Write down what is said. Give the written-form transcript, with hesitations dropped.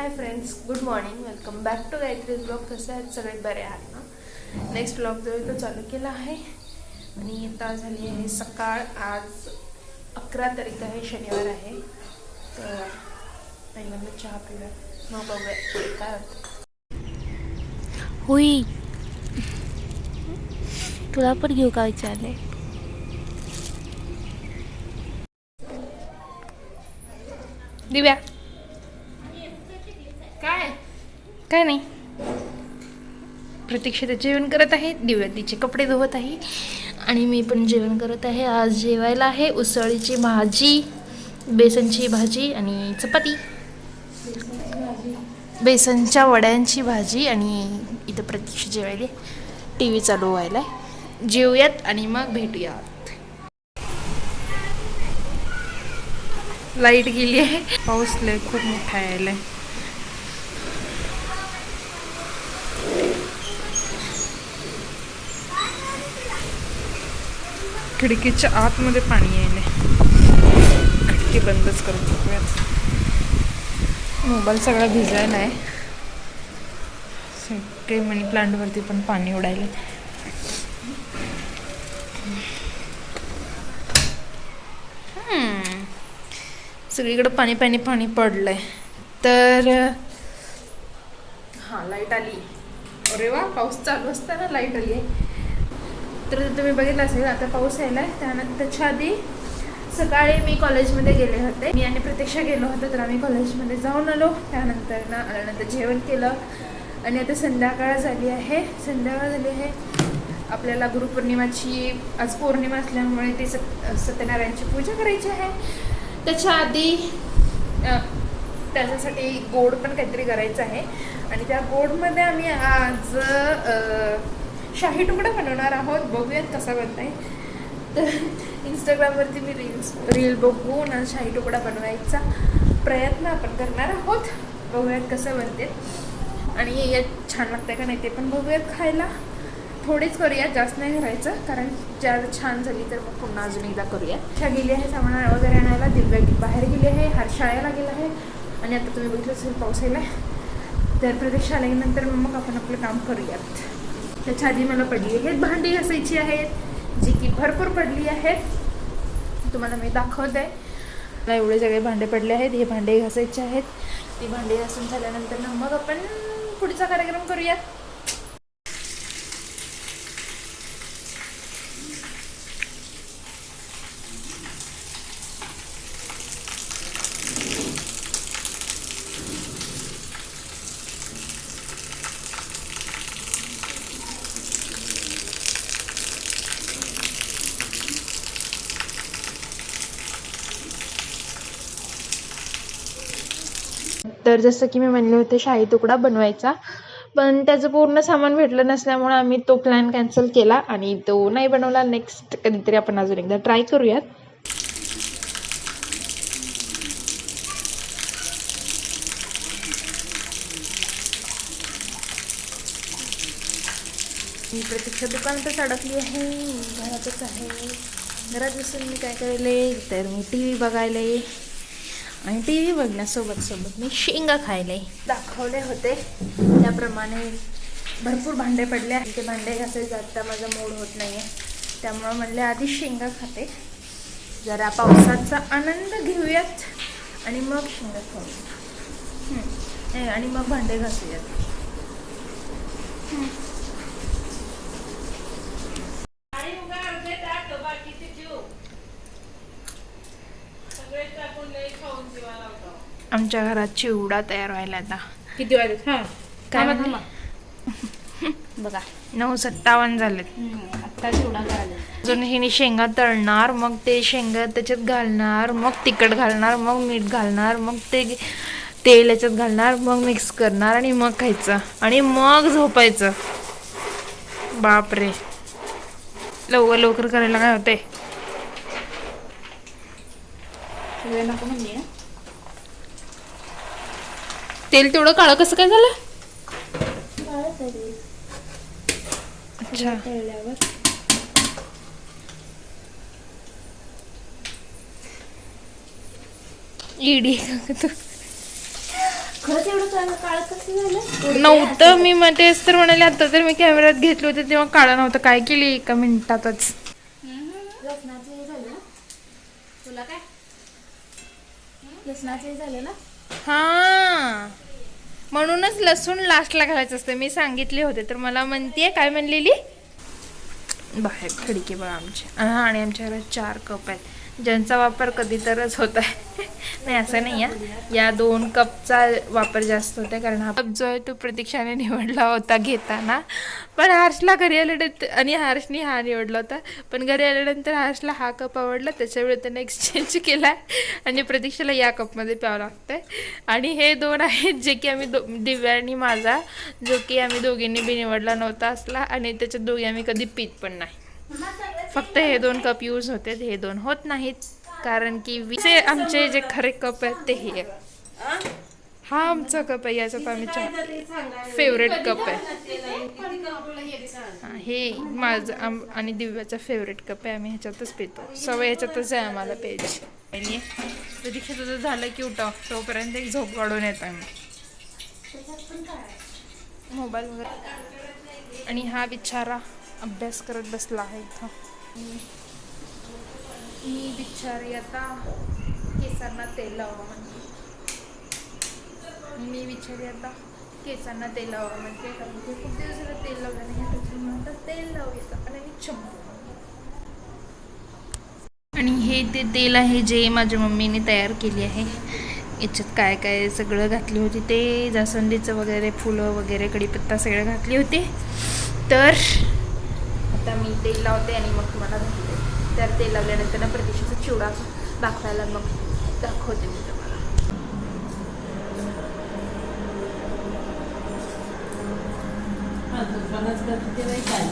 High friends, good morning. Welcome back to Gayatri blog. कसे आहेत सगळे? बरे आहात ना? नेक्स्ट ब्लॉग जो आहे तो चालू केला आहे आणि आता झाली आहे सकाळ. आज 11 तारीख आहे, शनिवार आहे. तर पहिल्यांदा चहा पिऊया, मग बघूया पुढे काय होतं. होई तुला पण घेऊ का विचारले? दिव्या काय नाही. प्रतीक्षा जेवण करत आहे, दिव्या तिचे कपडे धुवत आहे आणि मी पण जेवण करत आहे. आज जेवायला आहे उसळीची भाजी, बेसनची भाजी आणि चपाती, बेसनच्या वड्यांची भाजी. आणि इथं प्रतीक्षा जेवायला, टी व्ही चालू व्हायला. जेवूयात आणि मग भेटूयात. लाईट गेली आहे, पाऊस लय खूप मोठा यायलाय. खिडकीच्या आतमध्ये पाणी यायले. खिडकी बंदच करून टाकूयात. मोबाईल सगळा भिजायला आहे. सगळे मनी प्लांटवरती पण पाणी उडायले. सगळीकडे पाणी पाणी पाणी पडलंय. तर हां, लाईट आली. अरे वा, पाऊस चालू असताना लाईट आली आहे. तर तुम्ही बघितलं असेल आता पाऊस यायला आहे. त्याच्या आधी सकाळी मी कॉलेजमध्ये गेले होते. मी आणि प्रतीक्षा गेलो होतो, तर आम्ही कॉलेजमध्ये जाऊन आलो. त्यानंतर आल्यानंतर जेवण केलं आणि आता संध्याकाळ झाली आहे. आपल्याला गुरुपौर्णिमाची आज पौर्णिमा असल्यामुळे ते सत्यनारायणची पूजा करायची आहे. त्याच्या आधी त्याच्यासाठी गोड पण काहीतरी करायचं आहे आणि त्या गोडमध्ये आम्ही आज शाही तुकडा बनवणार आहोत. बघूयात कसा बनताय. तर इंस्टाग्रामवरती मी रील बघून आज शाही तुकडा बनवायचा प्रयत्न आपण करणार आहोत. बघूयात कसं बनते आणि यात छान लागतंय का नाही ते पण बघूयात. खायला थोडीच करूया, जास्त नाही करायचं, कारण जर छान झाली तर मग पुन्हा अजून एकदा करूया. इच्छा गेली आहे सामान वगैरे आणायला, दिव्या बाहेर गेली आहे, हर्ष शाळेला गेला आहे आणि आता तुम्ही बघितलं असेल पाऊस यायला. तर प्रतीक्षा आल्यानंतर मग आपण आपलं काम करूयात. त्याच्या आधी मला पडली आहेत भांडी घासायची आहेत, जी की भरपूर पडली आहेत. तुम्हाला मी दाखवते. मला एवढे सगळे भांडे पडले आहेत, हे भांडे घासायचे आहेत. ती भांडी घासून झाल्यानंतर ना मग आपण पुढचा कार्यक्रम करूयात. तर जसं की मी म्हणले होते शाही तुकडा बनवायचा, पण त्याचं पूर्ण सामान भेटलं नसल्यामुळे आम्ही तो प्लॅन कॅन्सल केला आणि तो नाही बनवला. नेक्स्ट कधीतरी आपण अजून एकदा ट्राय करूयात. मी प्रतीक्षा दुकानातच अडकली आहे, घरातच आहे. घरात बसून मी काय करायले, तर मी टी व्ही बघायले आणि टी व्ही बघण्यासोबत मी शेंगा खायले दाखवले होते. त्याप्रमाणे भरपूर भांडे पडले आणि ते भांडे घासायचे आता माझा मूड होत नाही आहे, त्यामुळं म्हणले आधी शेंगा खाते, जरा पावसाचा आनंद घेऊयात आणि मग शेंगा खाऊयात आणि मग भांडे घासूयात. आमच्या घरात चिवडा तयार व्हायला आता किती वाजले? काय म्हणते? बघा 9:57 झालेत. आता चिवडा करायला अजून हिने शेंगा तळणार, मग ते शेंगा त्याच्यात घालणार, मग तिखट घालणार, मग मीठ घालणार, मग ते तेल याच्यात घालणार, मग मिक्स करणार आणि मग खायचं आणि मग झोपायचं. बापरे, लवकर करायला काय होते. नको म्हणजे तेल तेवढं काळं कसं काय झालं? अच्छा, इडी खरंच एवढं काळ कसं झालं? नव्हतं मी मग तेच तर म्हणाले. आता तर मी कॅमेऱ्यात घेतलं होतं तेव्हा काळं नव्हतं. काय केली एका मिनिटातच. लसणाचं हे झालं ना तुला काय लसणाचं हे झालं ना हा म्हणूनच लसूण लास्टला घालायचं असतं. मी सांगितले होते तर मला म्हणतीये काय म्हणलेली. बाहेर खिडकी बघा आमची. हा आणि आमच्या घरात 4 कप आहेत ज्यांचा वापर कधी तरच होत आहे. नाही असं नाही आहे. या 2 कपचा वापर जास्त होता कारण हा कप जो आहे तो प्रतीक्षाने निवडला होता घेताना. पण हर्षला घरी आल्यानंतर आणि हर्षने हा निवडला होता. पण घरी आल्यानंतर हर्षला हा कप आवडला त्याच्यामुळे त्याने एक्सचेंज केला आणि प्रतीक्षाला या कपमध्ये प्यावं लागतंय. आणि हे 2 आहेत जे की आम्ही दिव्या आणि माझा जो की आम्ही दोघींनी बी निवडला नव्हता असला आणि त्याच्यात दोघी आम्ही कधी पित पण नाही. फक्त हे 2 कप यूज होते. हे 2 होत नाहीत कारण की आमचे जे खरे कप आहेत ते हे. हा आमचा कप आहे. याच्यात आमचा फेवरेट कप आहे. हे माझं आणि दिव्याचा फेवरेट कप आहे. आम्ही ह्याच्यातच पितो. सवय ह्याच्यातच आहे आम्हाला प्यायची. प्रतीक्षा तुझं झालं की उठव तोपर्यंत एक झोप काढून येत आम्ही मोबाईल वगैरे. आणि हा बिचारा अभ्यास करत बसला आहे इथं. मी बिचारी आता केसांना तेल लावा म्हणते. मी बिचारी आता केसांना तेल लावा म्हणते कारण की खूप दिवस झालं तेल लावलं नाही. त्याच्यानंतर तेल लावूया आणि मी चंपू. आणि हे ते तेल आहे जे माझ्या मम्मीने तयार केली आहे. याच्यात काय काय सगळं घातली होती ते जास्वंदीचं वगैरे फुलं वगैरे कढीपत्ता सगळं घातली होती. तर आता मी तेल लावते आणि मग तुम्हाला दाखवते. तर तेल लावल्यानंतर ना प्रतीक्षाचा चिवडा दाखवायला मग दाखवते मी तुम्हाला. फणस करते बाई काय